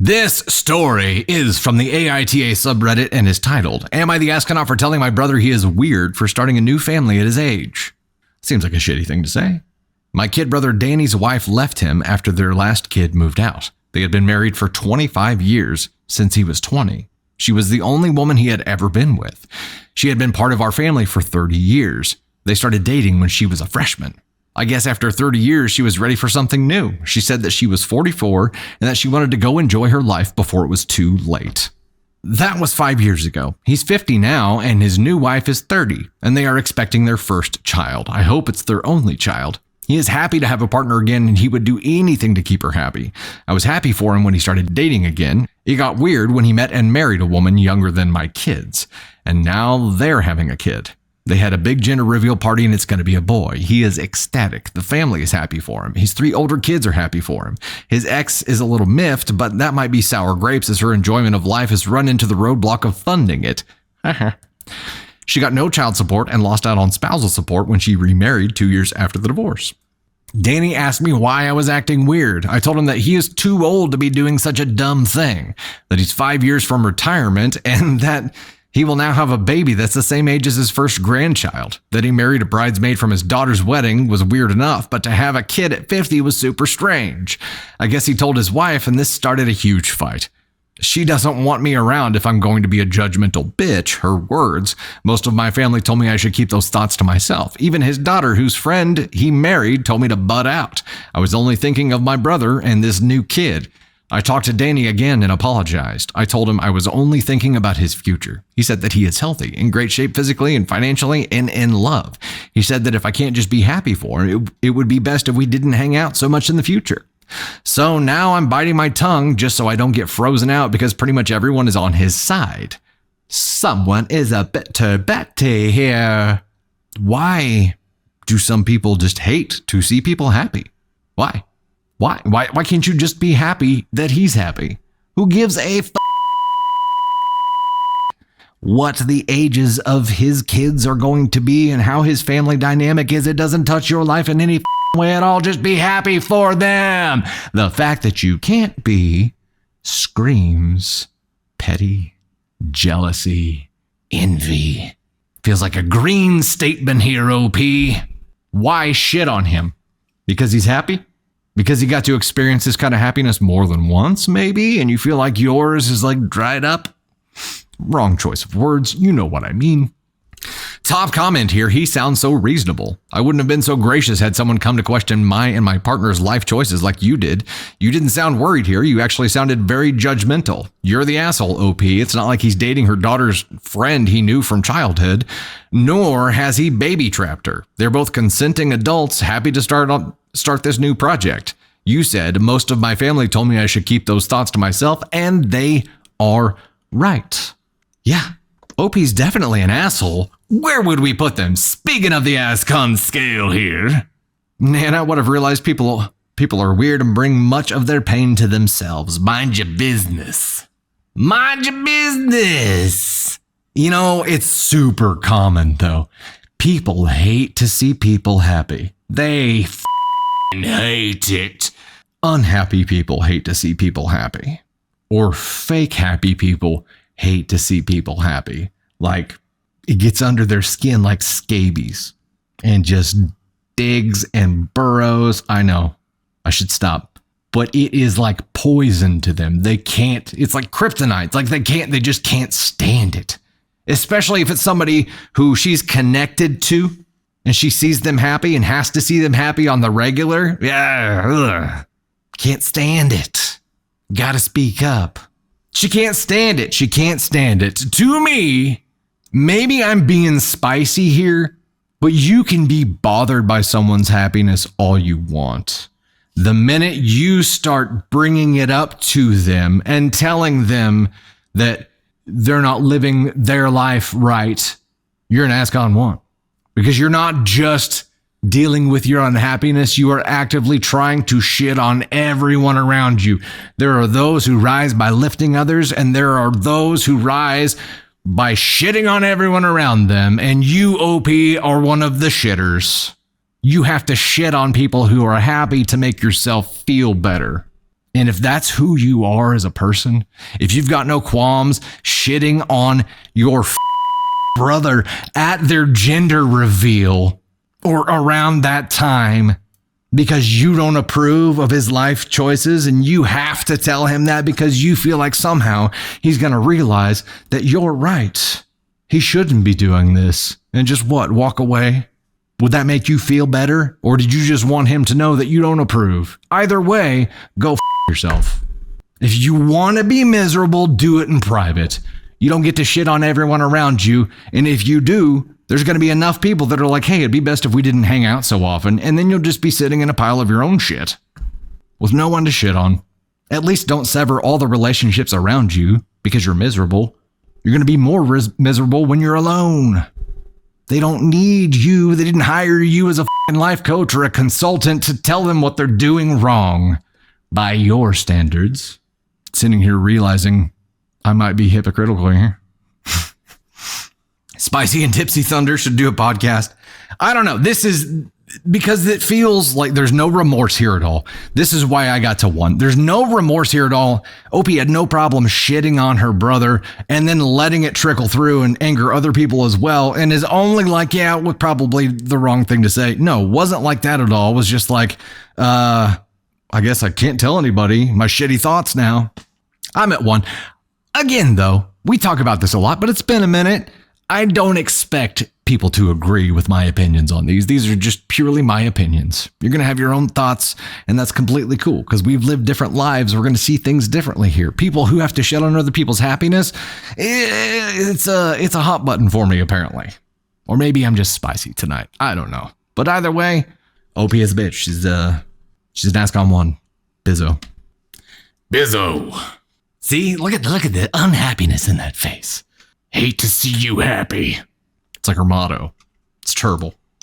This story is from the AITA subreddit and is titled, Am I the Astronaut for Telling My Brother He Is Weird for Starting a New Family at His Age? Seems like a shitty thing to say. My kid brother Danny's wife left him after their last kid moved out. They had been married for 25 years since he was 20. She was the only woman he had ever been with. She had been part of our family for 30 years. They started dating when she was a freshman. I guess after 30 years, she was ready for something new. She said that she was 44 and that she wanted to go enjoy her life before it was too late. That was 5 years ago. He's 50 now and his new wife is 30 and they are expecting their first child. I hope it's their only child. He is happy to have a partner again and he would do anything to keep her happy. I was happy for him when he started dating again. It got weird when he met and married a woman younger than my kids. And now they're having a kid. They had a big gender reveal party and it's going to be a boy. He is ecstatic. The family is happy for him. His 3 older kids are happy for him. His ex is a little miffed, but that might be sour grapes as her enjoyment of life has run into the roadblock of funding it. She got no child support and lost out on spousal support when she remarried 2 years after the divorce. Danny asked me why I was acting weird. I told him that he is too old to be doing such a dumb thing, that he's 5 years from retirement, and that he will now have a baby that's the same age as his first grandchild. That he married a bridesmaid from his daughter's wedding was weird enough, but to have a kid at 50 was super strange. I guess he told his wife, and this started a huge fight. She doesn't want me around if I'm going to be a judgmental bitch, her words. Most of my family told me I should keep those thoughts to myself. Even his daughter, whose friend he married, told me to butt out. I was only thinking of my brother and this new kid. I talked to Danny again and apologized. I told him I was only thinking about his future. He said that he is healthy, in great shape physically and financially, and in love. He said that if I can't just be happy for him, it would be best if we didn't hang out so much in the future. So now I'm biting my tongue just so I don't get frozen out because pretty much everyone is on his side. Someone is a bitter Betty here. Why do some people just hate to see people happy? Why? Why can't you just be happy that he's happy? Who gives a what the ages of his kids are going to be and how his family dynamic is? It doesn't touch your life in any way at all. Just be happy for them. The fact that you can't be screams petty, jealousy, envy. Feels like a green statement here, OP. Why shit on him? Because he's happy? Because he got to experience this kind of happiness more than once, maybe, and you feel like yours is like dried up? Wrong choice of words. You know what I mean. Top comment here. He sounds so reasonable. I wouldn't have been so gracious had someone come to question my and my partner's life choices like you did. You didn't sound worried here. You actually sounded very judgmental. You're the asshole, OP. It's not like he's dating her daughter's friend he knew from childhood, nor has he baby trapped her. They're both consenting adults happy to start this new project. You said most of my family told me I should keep those thoughts to myself, and they are right. Yeah, OP's definitely an asshole. Where would we put them? Speaking of the ass-con scale here. Nana would have realized people are weird and bring much of their pain to themselves. Mind your business. Mind your business. You know, it's super common, though. People hate to see people happy. They hate it. Unhappy people hate to see people happy. Or fake happy people hate to see people happy. Like, it gets under their skin like scabies and just digs and burrows. I know, I should stop. But it is like poison to them. They can't, it's like kryptonite. It's like they just can't stand it. Especially if it's somebody who she's connected to and she sees them happy and has to see them happy on the regular. Yeah, can't stand it. Gotta speak up. She can't stand it. She can't stand it. To me, maybe I'm being spicy here, but you can be bothered by someone's happiness all you want. The minute you start bringing it up to them and telling them that they're not living their life right, you're an ass-con one. Because you're not just dealing with your unhappiness, you are actively trying to shit on everyone around you. There are those who rise by lifting others, and there are those who rise by shitting on everyone around them, and you, OP, are one of the shitters. You have to shit on people who are happy to make yourself feel better. And if that's who you are as a person, if you've got no qualms shitting on your brother at their gender reveal or around that time because you don't approve of his life choices and you have to tell him that because you feel like somehow he's going to realize that you're right. He shouldn't be doing this. And just walk away? Would that make you feel better? Or did you just want him to know that you don't approve? Either way, go yourself. If you want to be miserable, do it in private. You don't get to shit on everyone around you. And if you do, there's going to be enough people that are like, hey, it'd be best if we didn't hang out so often. And then you'll just be sitting in a pile of your own shit with no one to shit on. At least don't sever all the relationships around you because you're miserable. You're going to be more miserable when you're alone. They don't need you. They didn't hire you as a life coach or a consultant to tell them what they're doing wrong by your standards. Sitting here realizing I might be hypocritical here. Spicy and Tipsy Thunder should do a podcast. I don't know. This is because it feels like there's no remorse here at all. This is why I got to 1. There's no remorse here at all. Opie had no problem shitting on her brother and then letting it trickle through and anger other people as well. And is only like, yeah, it was probably the wrong thing to say. No, wasn't like that at all. It was just like, I guess I can't tell anybody my shitty thoughts now. I'm at 1. Again, though, we talk about this a lot, but it's been a minute. I don't expect people to agree with my opinions on these. These are just purely my opinions. You're going to have your own thoughts, and that's completely cool because we've lived different lives. We're going to see things differently here. People who have to shit on other people's happiness, it's a hot button for me, apparently. Or maybe I'm just spicy tonight. I don't know. But either way, OP is a bitch. She's an ask on 1. Bizzo. See, look at the unhappiness in that face. Hate to see you happy. It's like her motto. It's terrible.